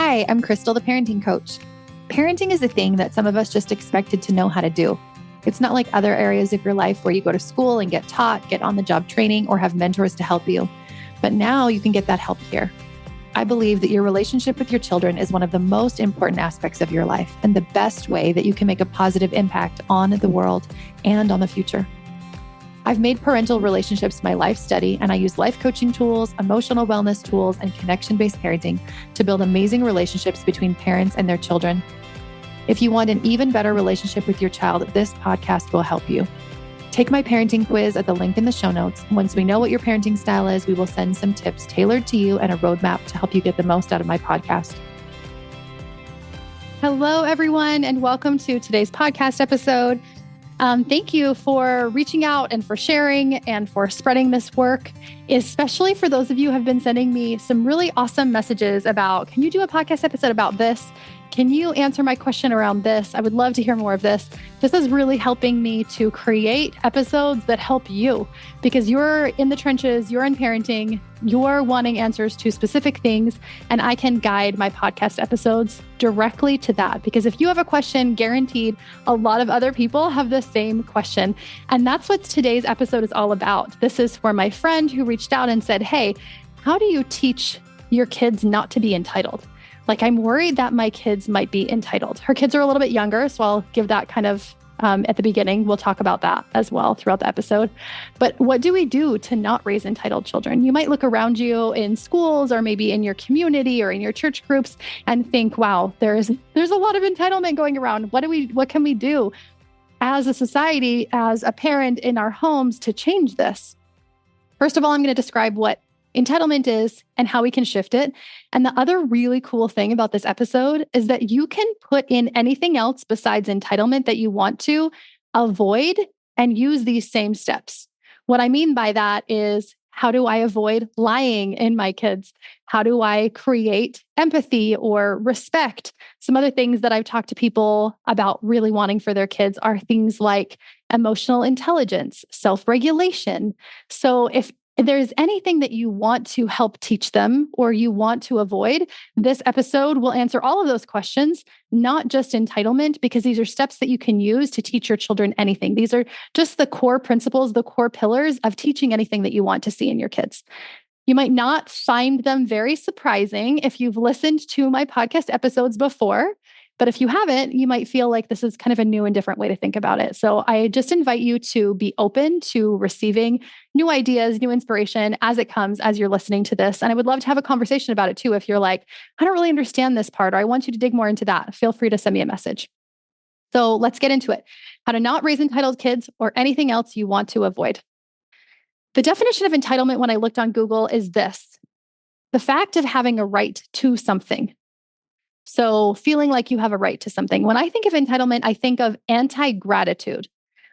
Hi, I'm Crystal, the parenting coach. Parenting is a thing that some of us just expected to know how to do. It's not like other areas of your life where you go to school and get taught, get on-the-job training, or have mentors to help you. But now you can get that help here. I believe that your relationship with your children is one of the most important aspects of your life and the best way that you can make a positive impact on the world and on the future. I've made parental relationships my life study, and I use life coaching tools, emotional wellness tools, and connection-based parenting to build amazing relationships between parents and their children. If you want an even better relationship with your child, this podcast will help you. Take my parenting quiz at the link in the show notes. Once we know what your parenting style is, we will send some tips tailored to you and a roadmap to help you get the most out of my podcast. Hello, everyone, and welcome to today's podcast episode. Thank you for reaching out and for sharing and for spreading this work, especially for those of you who have been sending me some really awesome messages about, can you do a podcast episode about this? Can you answer my question around this? I would love to hear more of this. This is really helping me to create episodes that help you because you're in the trenches, you're in parenting, you're wanting answers to specific things, and I can guide my podcast episodes directly to that. Because if you have a question, guaranteed a lot of other people have the same question. And that's what today's episode is all about. This is for my friend who reached out and said, hey, how do you teach your kids not to be entitled? Like, I'm worried that my kids might be entitled. Her kids are a little bit younger, so I'll give that kind of at the beginning. We'll talk about that as well throughout the episode. But what do we do to not raise entitled children? You might look around you in schools or maybe in your community or in your church groups and think, wow, there's a lot of entitlement going around. What can we do as a society, as a parent in our homes to change this? First of all, I'm going to describe what entitlement is and how we can shift it. And the other really cool thing about this episode is that you can put in anything else besides entitlement that you want to avoid and use these same steps. What I mean by that is, how do I avoid lying in my kids? How do I create empathy or respect? Some other things that I've talked to people about really wanting for their kids are things like emotional intelligence, self-regulation. So if there's anything that you want to help teach them or you want to avoid, this episode will answer all of those questions, not just entitlement, because these are steps that you can use to teach your children anything. These are just the core principles, the core pillars of teaching anything that you want to see in your kids. You might not find them very surprising if you've listened to my podcast episodes before. But if you haven't, you might feel like this is kind of a new and different way to think about it. So I just invite you to be open to receiving new ideas, new inspiration as it comes, as you're listening to this. And I would love to have a conversation about it too. If you're like, I don't really understand this part, or I want you to dig more into that, feel free to send me a message. So let's get into it. How to not raise entitled kids or anything else you want to avoid. The definition of entitlement when I looked on Google is this: the fact of having a right to something. So feeling like you have a right to something. When I think of entitlement, I think of anti-gratitude.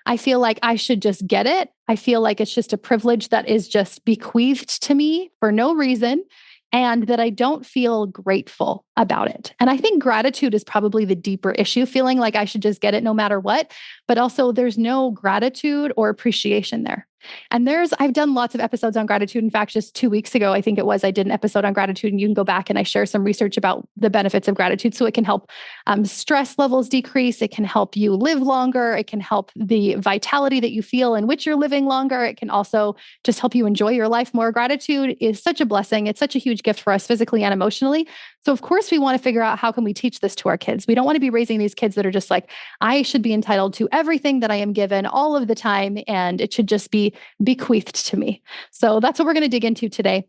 I feel like I should just get it. I feel like it's just a privilege that is just bequeathed to me for no reason, and that I don't feel grateful about it. And I think gratitude is probably the deeper issue, feeling like I should just get it no matter what, but also there's no gratitude or appreciation there. And I've done lots of episodes on gratitude. In fact, just 2 weeks ago, I think it was, I did an episode on gratitude, and you can go back and I share some research about the benefits of gratitude. So it can help stress levels decrease. It can help you live longer. It can help the vitality that you feel in which you're living longer. It can also just help you enjoy your life more. Gratitude is such a blessing. It's such a huge gift for us physically and emotionally. So of course we want to figure out, how can we teach this to our kids? We don't want to be raising these kids that are just like, I should be entitled to everything that I am given all of the time, and it should just be bequeathed to me. So that's what we're going to dig into today,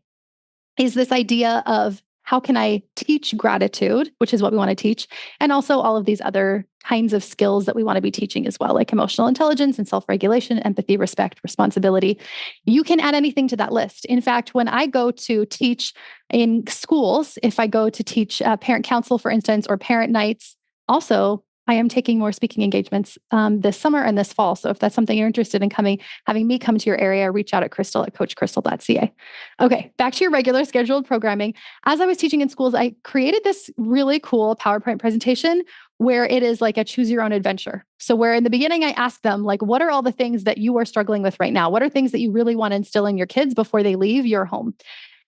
is this idea of how can I teach gratitude, which is what we want to teach, and also all of these other kinds of skills that we want to be teaching as well, like emotional intelligence and self-regulation, empathy, respect, responsibility. You can add anything to that list. In fact, when I go to teach in schools, if I go to teach parent council, for instance, or parent nights, also, I am taking more speaking engagements this summer and this fall. So if that's something you're interested in having me come to your area, reach out at Crystal at coachcrystal.ca. Okay, back to your regular scheduled programming. As I was teaching in schools, I created this really cool PowerPoint presentation where it is like a choose your own adventure. So where in the beginning, I ask them, like, what are all the things that you are struggling with right now? What are things that you really want to instill in your kids before they leave your home?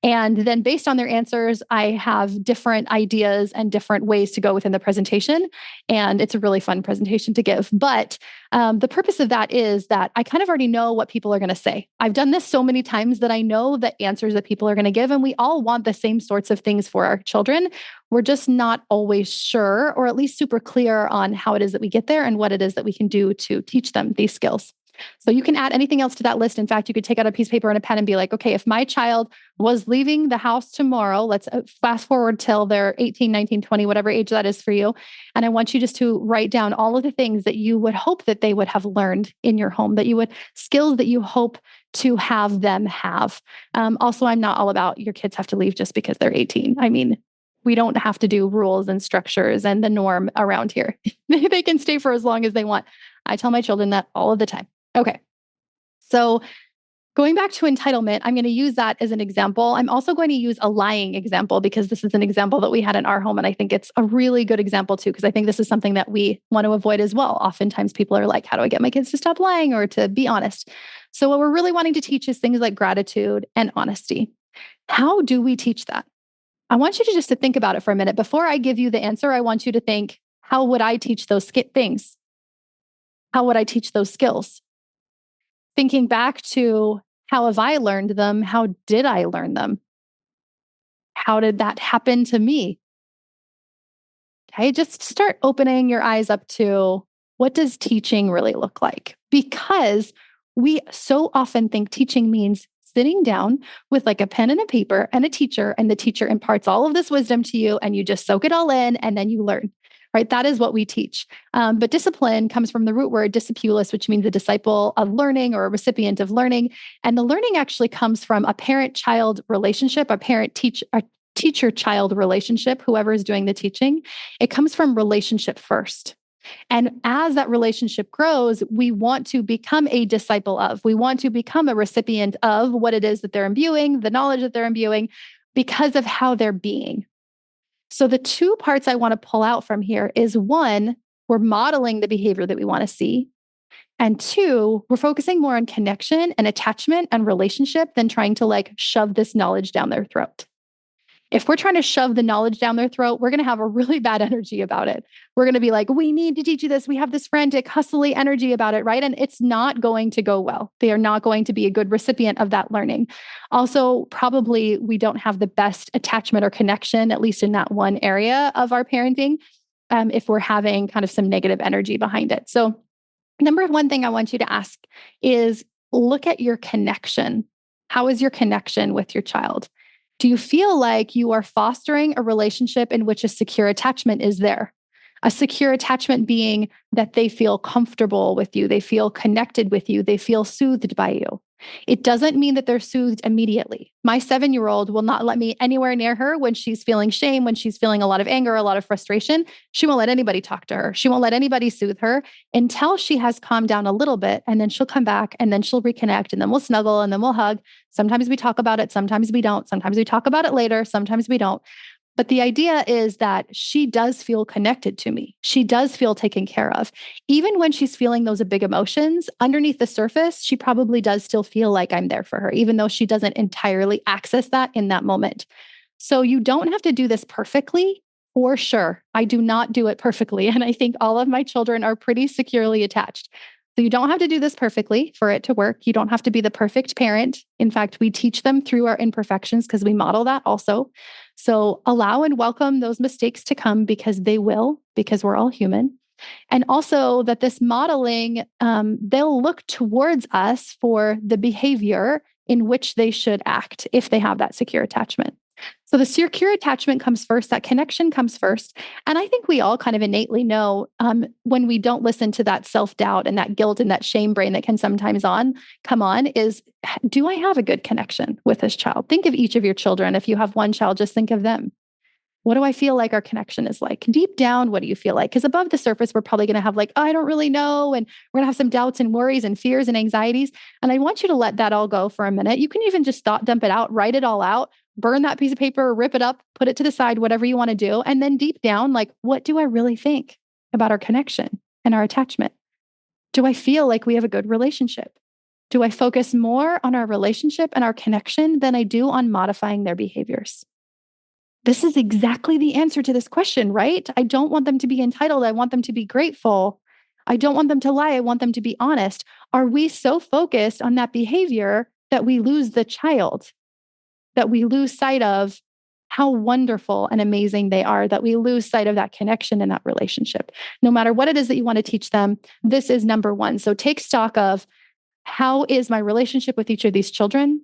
And then based on their answers, I have different ideas and different ways to go within the presentation. And it's a really fun presentation to give. But the purpose of that is that I kind of already know what people are going to say. I've done this so many times that I know the answers that people are going to give. And we all want the same sorts of things for our children. We're just not always sure, or at least super clear on how it is that we get there and what it is that we can do to teach them these skills. So you can add anything else to that list. In fact, you could take out a piece of paper and a pen and be like, okay, if my child was leaving the house tomorrow, let's fast forward till they're 18, 19, 20, whatever age that is for you. And I want you just to write down all of the things that you would hope that they would have learned in your home, skills that you hope to have them have. Also, I'm not all about your kids have to leave just because they're 18. I mean, we don't have to do rules and structures and the norm around here. They can stay for as long as they want. I tell my children that all of the time. Okay. So going back to entitlement, I'm going to use that as an example. I'm also going to use a lying example because this is an example that we had in our home. And I think it's a really good example too, because I think this is something that we want to avoid as well. Oftentimes people are like, how do I get my kids to stop lying or to be honest? So what we're really wanting to teach is things like gratitude and honesty. How do we teach that? I want you to just to think about it for a minute. Before I give you the answer, I want you to think, how would I teach those things? How would I teach those skills? Thinking back to how have I learned them? How did I learn them? How did that happen to me? Okay, just start opening your eyes up to what does teaching really look like? Because we so often think teaching means sitting down with like a pen and a paper and a teacher, and the teacher imparts all of this wisdom to you and you just soak it all in and then you learn. Right? That is what we teach. But discipline comes from the root word discipulus, which means a disciple of learning or a recipient of learning. And the learning actually comes from a parent-child relationship, a teacher-child relationship, whoever is doing the teaching. It comes from relationship first. And as that relationship grows, we want to become a disciple of, we want to become a recipient of what it is that they're imbuing, the knowledge that they're imbuing, because of how they're being. So the two parts I want to pull out from here is one, we're modeling the behavior that we want to see. And two, we're focusing more on connection and attachment and relationship than trying to like shove this knowledge down their throat. If we're trying to shove the knowledge down their throat, we're going to have a really bad energy about it. We're going to be like, we need to teach you this. We have this frantic, hustly energy about it, right? And it's not going to go well. They are not going to be a good recipient of that learning. Also, probably we don't have the best attachment or connection, at least in that one area of our parenting, if we're having kind of some negative energy behind it. So, number one thing I want you to ask is look at your connection. How is your connection with your child? Do you feel like you are fostering a relationship in which a secure attachment is there? A secure attachment being that they feel comfortable with you, they feel connected with you, they feel soothed by you. It doesn't mean that they're soothed immediately. My 7-year-old will not let me anywhere near her when she's feeling shame, when she's feeling a lot of anger, a lot of frustration. She won't let anybody talk to her. She won't let anybody soothe her until she has calmed down a little bit. And then she'll come back and then she'll reconnect and then we'll snuggle and then we'll hug. Sometimes we talk about it. Sometimes we don't. Sometimes we talk about it later. Sometimes we don't. But the idea is that she does feel connected to me. She does feel taken care of. Even when she's feeling those big emotions, underneath the surface, she probably does still feel like I'm there for her, even though she doesn't entirely access that in that moment. So you don't have to do this perfectly, for sure. I do not do it perfectly. And I think all of my children are pretty securely attached. So you don't have to do this perfectly for it to work. You don't have to be the perfect parent. In fact, we teach them through our imperfections because we model that also. So allow and welcome those mistakes to come because they will, because we're all human. And also that this modeling, they'll look towards us for the behavior in which they should act if they have that secure attachment. So the secure attachment comes first, that connection comes first. And I think we all kind of innately know when we don't listen to that self-doubt and that guilt and that shame brain that can sometimes come on is, do I have a good connection with this child? Think of each of your children. If you have one child, just think of them. What do I feel like our connection is like? Deep down, what do you feel like? Because above the surface, we're probably going to have like, oh, I don't really know. And we're going to have some doubts and worries and fears and anxieties. And I want you to let that all go for a minute. You can even just thought dump it out, write it all out, burn that piece of paper, rip it up, put it to the side, whatever you want to do. And then deep down, like, what do I really think about our connection and our attachment? Do I feel like we have a good relationship? Do I focus more on our relationship and our connection than I do on modifying their behaviors? This is exactly the answer to this question, right? I don't want them to be entitled. I want them to be grateful. I don't want them to lie. I want them to be honest. Are we so focused on that behavior that we lose the child, that we lose sight of how wonderful and amazing they are, that we lose sight of that connection and that relationship? No matter what it is that you want to teach them, this is number one. So take stock of, how is my relationship with each of these children?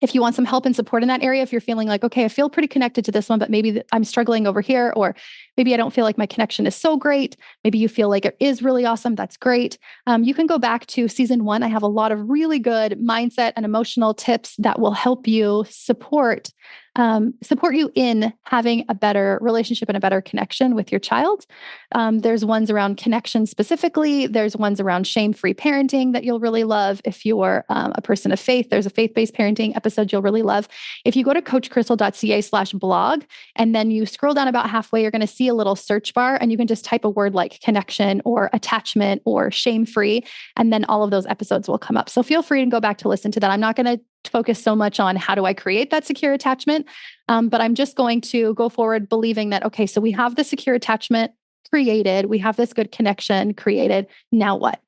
If you want some help and support in that area, if you're feeling like, okay, I feel pretty connected to this one, but maybe I'm struggling over here, or maybe I don't feel like my connection is so great. Maybe you feel like it is really awesome. That's great. You can go back to season 1. I have a lot of really good mindset and emotional tips that will help you support you in having a better relationship and a better connection with your child. There's ones around connection specifically. There's ones around shame-free parenting that you'll really love. If you're a person of faith, there's a faith-based parenting episode you'll really love. If you go to coachcrystal.ca/blog, and then you scroll down about halfway, you're going to see a little search bar, and you can just type a word like connection or attachment or shame-free, and then all of those episodes will come up. So feel free to go back to listen to that. I'm not going to focus so much on how do I create that secure attachment, but I'm just going to go forward believing that, okay, so we have the secure attachment created, we have this good connection created, now what?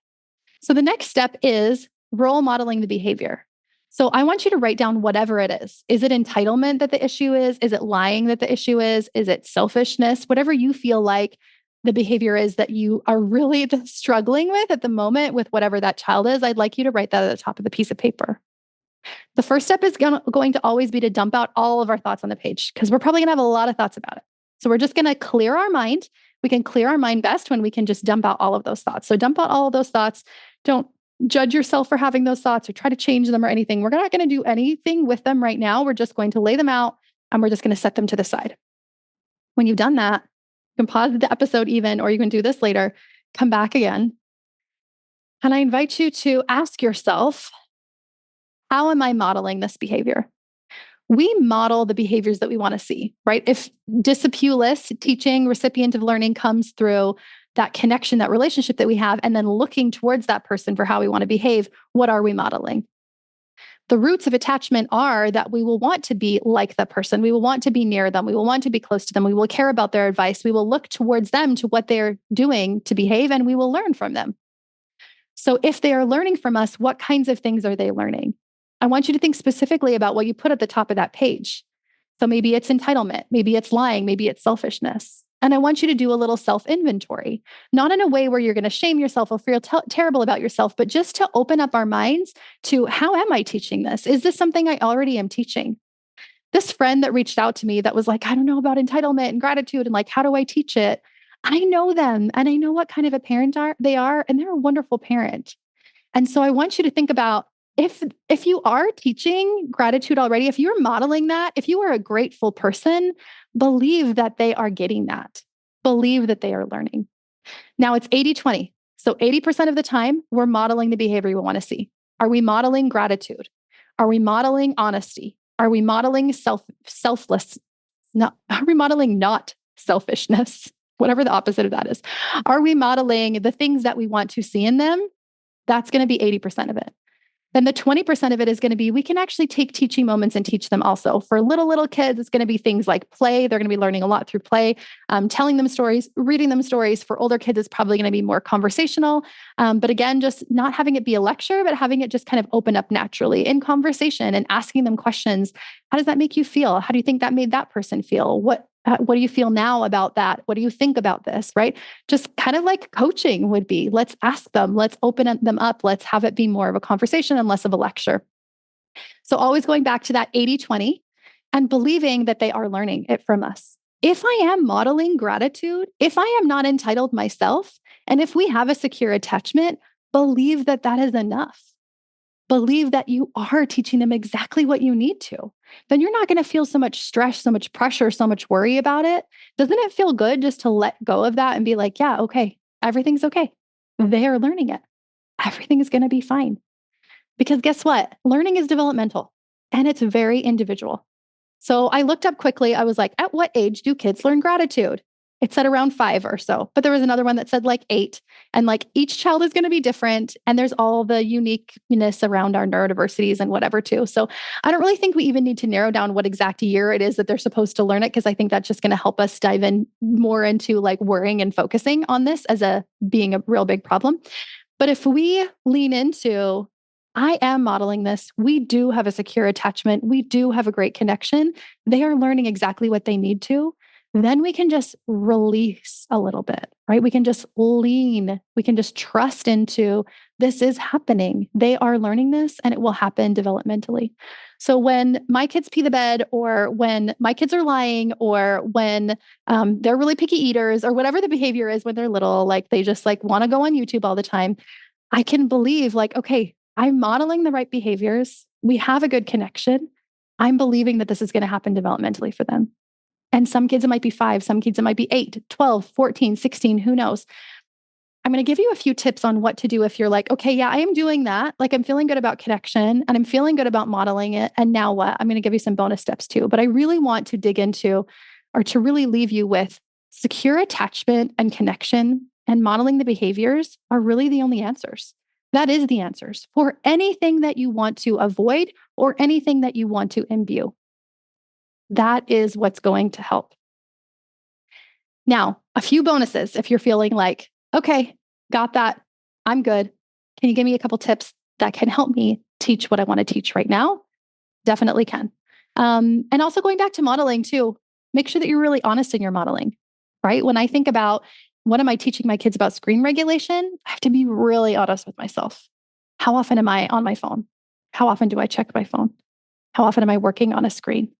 So the next step is role modeling the behavior. So I want you to write down whatever it is. Is it entitlement that the issue is? Is it lying that the issue is? Is it selfishness? Whatever you feel like the behavior is that you are really struggling with at the moment with whatever that child is, I'd like you to write that at the top of the piece of paper. The first step is going to always be to dump out all of our thoughts on the page, because we're probably going to have a lot of thoughts about it. So we're just going to clear our mind. We can clear our mind best when we can just dump out all of those thoughts. So dump out all of those thoughts. Don't judge yourself for having those thoughts or try to change them or anything. We're not going to do anything with them right now. We're just going to lay them out, and we're just going to set them to the side. When you've done that, you can pause the episode even, or you can do this later, come back again. And I invite you to ask yourself, how am I modeling this behavior? We model the behaviors that we want to see, right? If discipulous teaching, recipient of learning comes through that connection, that relationship that we have, and then looking towards that person for how we want to behave, what are we modeling? The roots of attachment are that we will want to be like the person. We will want to be near them. We will want to be close to them. We will care about their advice. We will look towards them to what they're doing to behave, and we will learn from them. So if they are learning from us, what kinds of things are they learning? I want you to think specifically about what you put at the top of that page. So maybe it's entitlement, maybe it's lying, maybe it's selfishness. And I want you to do a little self-inventory, not in a way where you're going to shame yourself or feel terrible about yourself, but just to open up our minds to, how am I teaching this? Is this something I already am teaching? This friend that reached out to me that was like, I don't know about entitlement and gratitude, and like, how do I teach it? I know them, and I know what kind of a parent they are, and they're a wonderful parent. And so I want you to think about, if you are teaching gratitude already, if you're modeling that, if you are a grateful person, believe that they are getting that. Believe that they are learning. Now it's 80-20. So 80% of the time, we're modeling the behavior we want to see. Are we modeling gratitude? Are we modeling honesty? Are we modeling selfless? Not, are we modeling not selfishness? Whatever the opposite of that is. Are we modeling the things that we want to see in them? That's going to be 80% of it. Then the 20% of it is going to be, we can actually take teaching moments and teach them also. For little kids, it's going to be things like play. They're going to be learning a lot through play, telling them stories, reading them stories. For older kids, it's probably going to be more conversational. But again, just not having it be a lecture, but having it just kind of open up naturally in conversation and asking them questions. How does that make you feel? How do you think that made that person feel? What do you feel now about that? What do you think about this? Right? Just kind of like coaching would be. Let's ask them. Let's open them up. Let's have it be more of a conversation and less of a lecture. So always going back to that 80-20 and believing that they are learning it from us. If I am modeling gratitude, if I am not entitled myself, and if we have a secure attachment, believe that that is enough. Believe that you are teaching them exactly what you need to. Then you're not going to feel so much stress, so much pressure, so much worry about it. Doesn't it feel good just to let go of that and be like, yeah, okay, everything's okay. They are learning it. Everything is going to be fine. Because guess what? Learning is developmental and it's very individual. So I looked up quickly. I was like, at what age do kids learn gratitude? It said around 5 or so, but there was another one that said like 8. And like each child is going to be different. And there's all the uniqueness around our neurodiversities and whatever too. So I don't really think we even need to narrow down what exact year it is that they're supposed to learn it, because I think that's just going to help us dive in more into like worrying and focusing on this as being a real big problem. But if we lean into, I am modeling this, we do have a secure attachment, we do have a great connection, they are learning exactly what they need to, then we can just release a little bit, right? We can just lean, we can just trust into this is happening. They are learning this and it will happen developmentally. So when my kids pee the bed, or when my kids are lying, or when they're really picky eaters, or whatever the behavior is when they're little, like they just like want to go on YouTube all the time, I can believe like, okay, I'm modeling the right behaviors. We have a good connection. I'm believing that this is going to happen developmentally for them. And some kids, it might be 5, some kids, it might be 8, 12, 14, 16, who knows? I'm going to give you a few tips on what to do if you're like, okay, yeah, I am doing that. Like I'm feeling good about connection and I'm feeling good about modeling it. And now what? I'm going to give you some bonus steps too. But I really want to dig into, or to really leave you with, secure attachment and connection and modeling the behaviors are really the only answers. That is the answers for anything that you want to avoid or anything that you want to imbue. That is what's going to help. Now, a few bonuses if you're feeling like, okay, got that, I'm good. Can you give me a couple tips that can help me teach what I want to teach right now? Definitely can. And also going back to modeling too, make sure that you're really honest in your modeling, right? When I think about what am I teaching my kids about screen regulation, I have to be really honest with myself. How often am I on my phone? How often do I check my phone? How often am I working on a screen?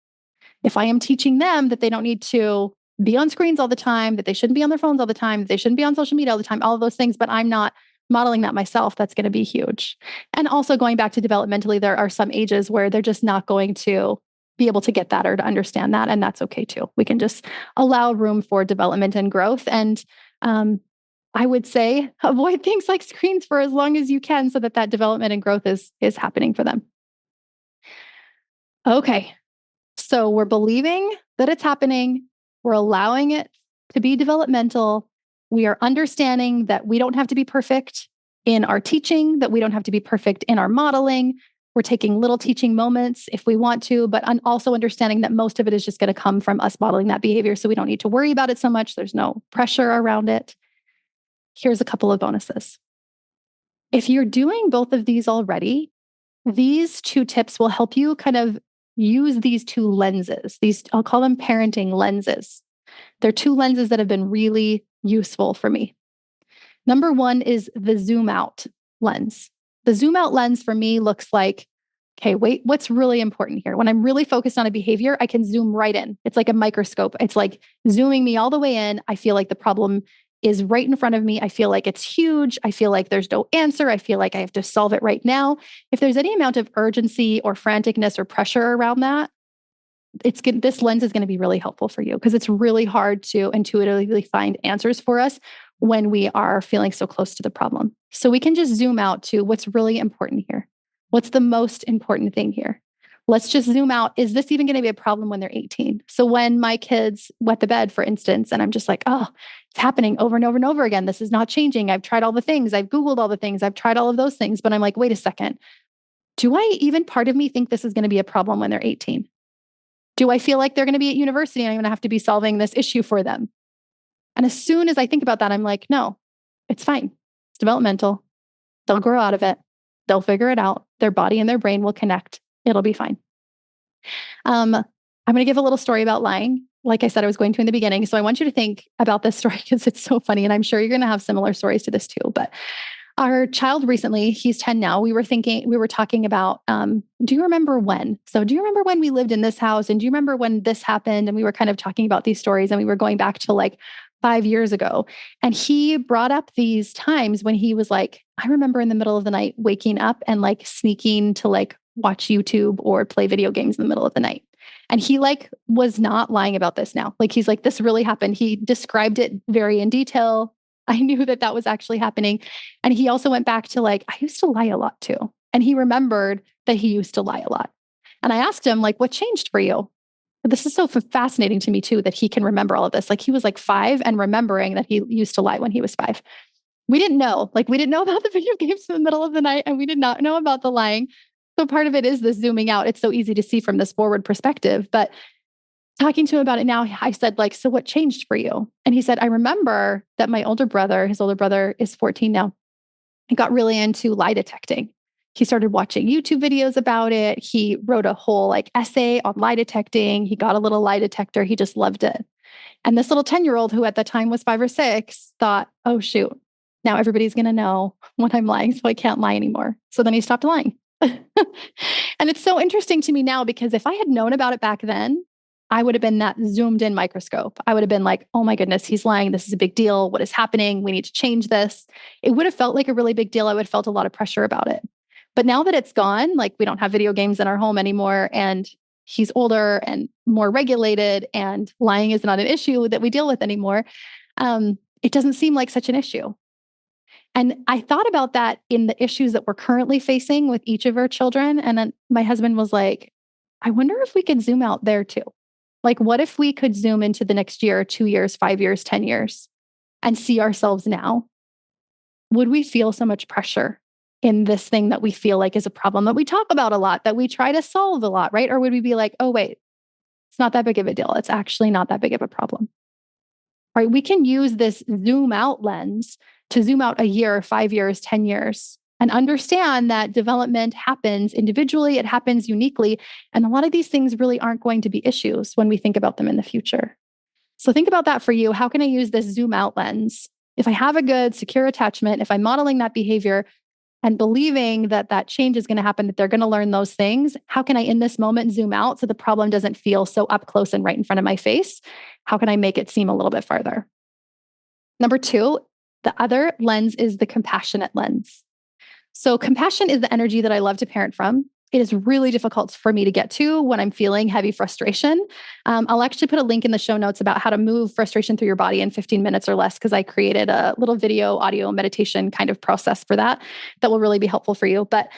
If I am teaching them that they don't need to be on screens all the time, that they shouldn't be on their phones all the time, that they shouldn't be on social media all the time, all of those things, but I'm not modeling that myself, that's going to be huge. And also going back to developmentally, there are some ages where they're just not going to be able to get that or to understand that. And that's okay too. We can just allow room for development and growth. And I would say avoid things like screens for as long as you can so that development and growth is happening for them. Okay. So we're believing that it's happening. We're allowing it to be developmental. We are understanding that we don't have to be perfect in our teaching, that we don't have to be perfect in our modeling. We're taking little teaching moments if we want to, but also understanding that most of it is just going to come from us modeling that behavior. So we don't need to worry about it so much. There's no pressure around it. Here's a couple of bonuses. If you're doing both of these already, these 2 tips will help you kind of use these 2 lenses. I'll call them parenting lenses. They're 2 lenses that have been really useful for me. Number 1 is the zoom out lens. The zoom out lens for me looks like, okay, wait, what's really important here? When I'm really focused on a behavior, I can zoom right in. It's like a microscope. It's like zooming me all the way in. I feel like the problem is right in front of me. I feel like it's huge. I feel like there's no answer. I feel like I have to solve it right now. If there's any amount of urgency or franticness or pressure around that, this lens is going to be really helpful for you, because it's really hard to intuitively find answers for us when we are feeling so close to the problem. So we can just zoom out to what's really important here. What's the most important thing here? Let's just zoom out. Is this even going to be a problem when they're 18? So when my kids wet the bed, for instance, and I'm just like, oh, it's happening over and over and over again. This is not changing. I've tried all the things. I've Googled all the things. I've tried all of those things. But I'm like, wait a second. Do I even, part of me, think this is going to be a problem when they're 18? Do I feel like they're going to be at university and I'm going to have to be solving this issue for them? And as soon as I think about that, I'm like, no, it's fine. It's developmental. They'll grow out of it. They'll figure it out. Their body and their brain will connect. It'll be fine. I'm going to give a little story about lying. Like I said, I was going to in the beginning. So I want you to think about this story because it's so funny. And I'm sure you're going to have similar stories to this too. But our child recently, he's 10 now. We were talking about, do you remember when? So do you remember when we lived in this house? And do you remember when this happened? And we were kind of talking about these stories, and we were going back to like 5 years ago. And he brought up these times when he was like, I remember in the middle of the night waking up and like sneaking to like watch YouTube or play video games in the middle of the night. And he like was not lying about this now. Like he's like, this really happened. He described it very in detail. I knew that was actually happening. And he also went back to like, I used to lie a lot too. And he remembered that he used to lie a lot. And I asked him like, what changed for you? this is so fascinating to me too, that he can remember all of this. Like he was like 5 and remembering that he used to lie when he was 5. We didn't know about the video games in the middle of the night, and we did not know about the lying. So part of it is the zooming out. It's so easy to see from this forward perspective, but talking to him about it now, I said like, so what changed for you? And he said, I remember that his older brother is 14 now, and got really into lie detecting. He started watching YouTube videos about it. He wrote a whole like essay on lie detecting. He got a little lie detector. He just loved it. And this little 10-year-old who at the time was 5 or 6 thought, oh, shoot, now everybody's going to know when I'm lying, so I can't lie anymore. So then he stopped lying. And it's so interesting to me now, because if I had known about it back then, I would have been that zoomed in microscope. I would have been like, oh my goodness, he's lying. This is a big deal. What is happening? We need to change this. It would have felt like a really big deal. I would have felt a lot of pressure about it. But now that it's gone, like we don't have video games in our home anymore, and he's older and more regulated, and lying is not an issue that we deal with anymore. It doesn't seem like such an issue. And I thought about that in the issues that we're currently facing with each of our children. And then my husband was like, I wonder if we could zoom out there too. Like, what if we could zoom into the next year, 2 years, 5 years, 10 years, and see ourselves now? Would we feel so much pressure in this thing that we feel like is a problem, that we talk about a lot, that we try to solve a lot, right? Or would we be like, oh, wait, it's not that big of a deal. It's actually not that big of a problem, right? We can use this zoom out lens to zoom out a year, 5 years, 10 years, and understand that development happens individually, it happens uniquely. And a lot of these things really aren't going to be issues when we think about them in the future. So think about that for you. How can I use this zoom out lens? If I have a good, secure attachment, if I'm modeling that behavior and believing that that change is going to happen, that they're going to learn those things, how can I in this moment zoom out so the problem doesn't feel so up close and right in front of my face? How can I make it seem a little bit farther? Number 2, the other lens is the compassionate lens. So compassion is the energy that I love to parent from. It is really difficult for me to get to when I'm feeling heavy frustration. I'll actually put a link in the show notes about how to move frustration through your body in 15 minutes or less, because I created a little video, audio, meditation kind of process for that will really be helpful for you. But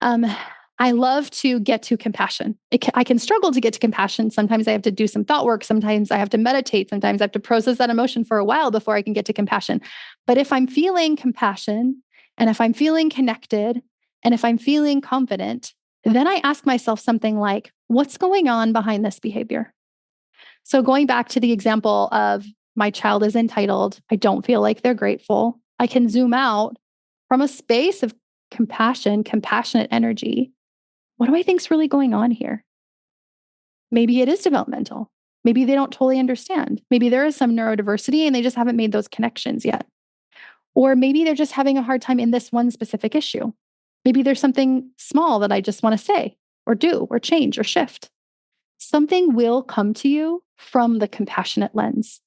I love to get to compassion. I can struggle to get to compassion. Sometimes I have to do some thought work. Sometimes I have to meditate. Sometimes I have to process that emotion for a while before I can get to compassion. But if I'm feeling compassion, and if I'm feeling connected, and if I'm feeling confident, then I ask myself something like, what's going on behind this behavior? So going back to the example of my child is entitled, I don't feel like they're grateful. I can zoom out from a space of compassion, compassionate energy. What do I think is really going on here? Maybe it is developmental. Maybe they don't totally understand. Maybe there is some neurodiversity and they just haven't made those connections yet. Or maybe they're just having a hard time in this one specific issue. Maybe there's something small that I just want to say or do or change or shift. Something will come to you from the compassionate lens.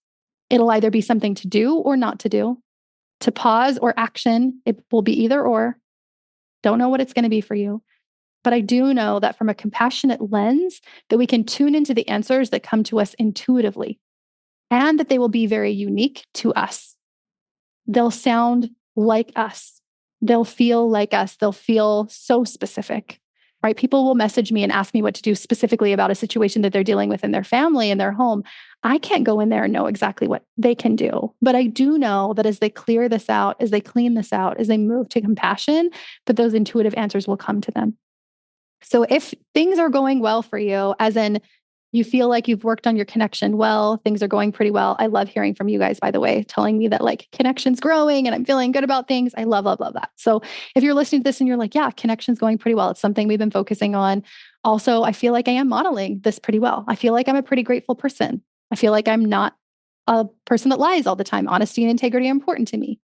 It'll either be something to do or not to do, to pause or action. It will be either or. Don't know what it's going to be for you. But I do know that from a compassionate lens, that we can tune into the answers that come to us intuitively, and that they will be very unique to us. They'll sound like us. They'll feel like us. They'll feel so specific, right? People will message me and ask me what to do specifically about a situation that they're dealing with in their family, in their home. I can't go in there and know exactly what they can do. But I do know that as they clear this out, as they clean this out, as they move to compassion, that those intuitive answers will come to them. So if things are going well for you, as in you feel like you've worked on your connection well, things are going pretty well. I love hearing from you guys, by the way, telling me that like connection's growing and I'm feeling good about things. I love, love, love that. So if you're listening to this and you're like, yeah, connection's going pretty well. It's something we've been focusing on. Also, I feel like I am modeling this pretty well. I feel like I'm a pretty grateful person. I feel like I'm not a person that lies all the time. Honesty and integrity are important to me.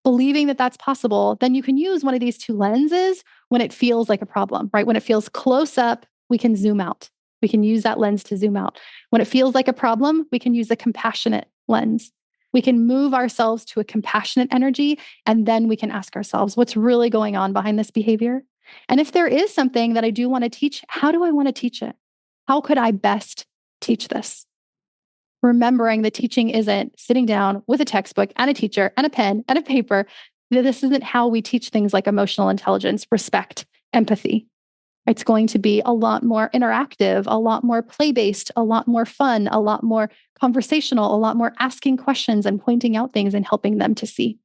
Believing that that's possible, then you can use one of these two lenses when it feels like a problem, right? When it feels close up, we can zoom out. We can use that lens to zoom out. When it feels like a problem, we can use a compassionate lens. We can move ourselves to a compassionate energy, and then we can ask ourselves, what's really going on behind this behavior? And if there is something that I do want to teach, how do I want to teach it? How could I best teach this? Remembering that teaching isn't sitting down with a textbook and a teacher and a pen and a paper. This isn't how we teach things like emotional intelligence, respect, empathy. It's going to be a lot more interactive, a lot more play-based, a lot more fun, a lot more conversational, a lot more asking questions and pointing out things and helping them to see.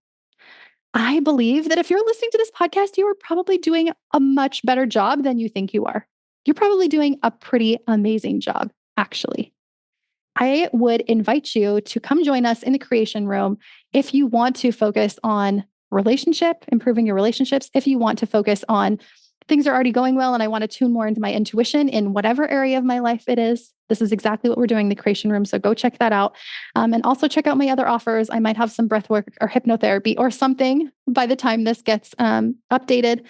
I believe that if you're listening to this podcast, you are probably doing a much better job than you think you are. You're probably doing a pretty amazing job, actually. I would invite you to come join us in the creation room if you want to focus on relationship, improving your relationships, if you want to focus on things are already going well and I want to tune more into my intuition in whatever area of my life it is. This is exactly what we're doing in the creation room. So go check that out. And also check out my other offers. I might have some breathwork or hypnotherapy or something by the time this gets updated.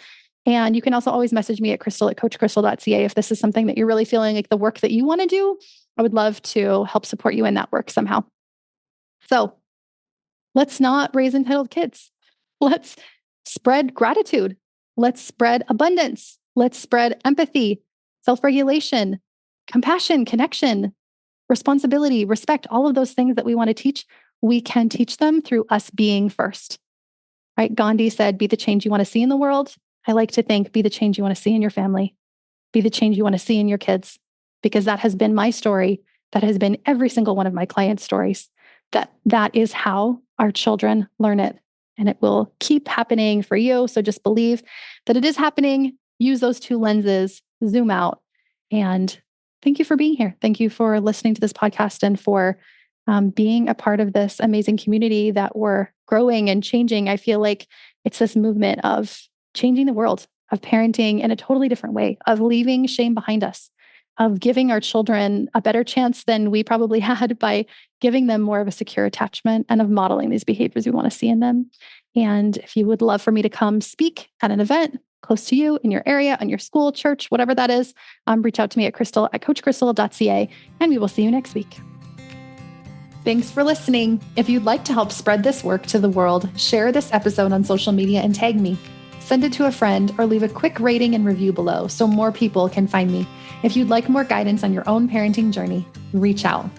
And you can also always message me at crystal@coachcrystal.ca if this is something that you're really feeling like the work that you want to do. I would love to help support you in that work somehow. So let's not raise entitled kids. Let's spread gratitude. Let's spread abundance. Let's spread empathy, self-regulation, compassion, connection, responsibility, respect, all of those things that we want to teach. We can teach them through us being first, right? Gandhi said, be the change you want to see in the world. I like to think, be the change you want to see in your family, be the change you want to see in your kids, because that has been my story. That has been every single one of my clients' stories. That is how our children learn it. And it will keep happening for you. So just believe that it is happening. Use those two lenses, zoom out. And thank you for being here. Thank you for listening to this podcast and for being a part of this amazing community that we're growing and changing. I feel like it's this movement of changing the world, of parenting in a totally different way, of leaving shame behind us, of giving our children a better chance than we probably had by giving them more of a secure attachment and of modeling these behaviors we want to see in them. And if you would love for me to come speak at an event close to you in your area, in your school, church, whatever that is, reach out to me at crystal@coachcrystal.ca, and we will see you next week. Thanks for listening. If you'd like to help spread this work to the world, share this episode on social media and tag me. Send it to a friend or leave a quick rating and review below so more people can find me. If you'd like more guidance on your own parenting journey, reach out.